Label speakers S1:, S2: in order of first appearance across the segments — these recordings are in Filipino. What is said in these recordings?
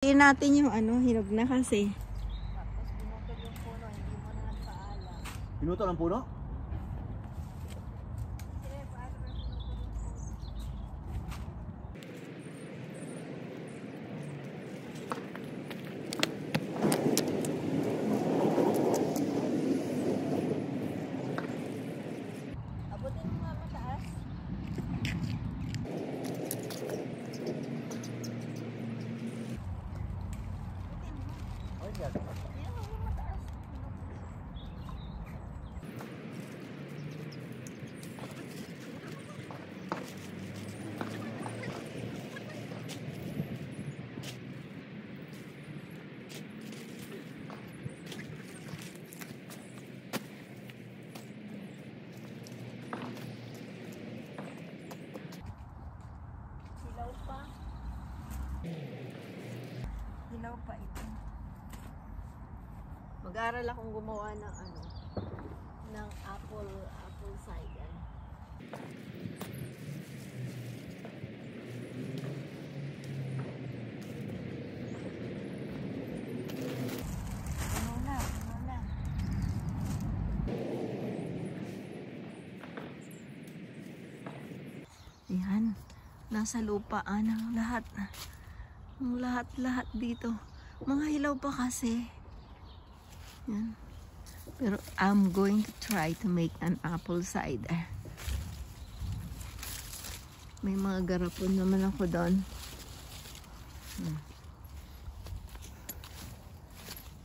S1: Tingnan natin yung ano, hinog na kasi.
S2: Tapos pinutol yung puno, hindi mo na nagpaalam.
S3: Pinutol ang puno?
S2: Kasi paano ba pinutol yung puno? Abutin mo nga mataas.
S3: Ay, yan.
S2: Yan, huwag mo mataas. Hilaw pa. Hilaw pa ito. Mag-aaral akong gumawa ng ano, ng apple cider. Ano na, ano na.
S1: Ayan. Nasa lupaan ang lahat. Ang lahat dito. Mga hilaw pa kasi. Yan. Pero I'm going to try to make an apple cider. May mga garapon naman ako doon.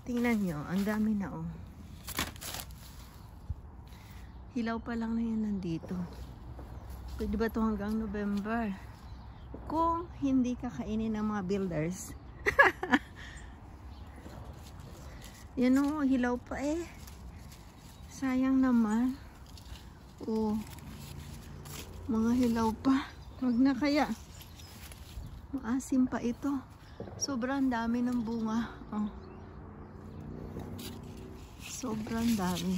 S1: Tingnan nyo, ang dami na oh. Hilaw pa lang na yan nandito. Pwede ba ito hanggang November? Kung hindi kakainin ng mga builders. Yan o, hilaw pa eh. Sayang naman. Oh, mga hilaw pa. Wag na kaya. Maasim pa ito. Sobrang dami ng bunga. Oh. Sobrang dami.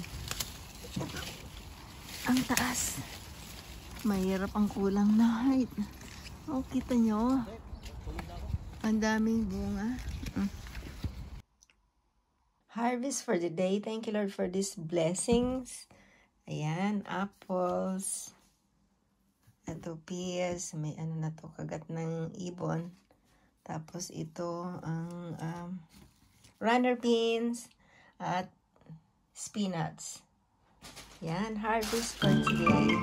S1: Ang taas. Mahirap ang kulang na height. Oh, kita nyo. Ang daming bunga. Harvest for the day. Thank you, Lord, for these blessings. Ayan, apples. Ito, pears. May ano na to, kagat ng ibon. Tapos ito, ang runner beans at spinach. Yan, harvest for today.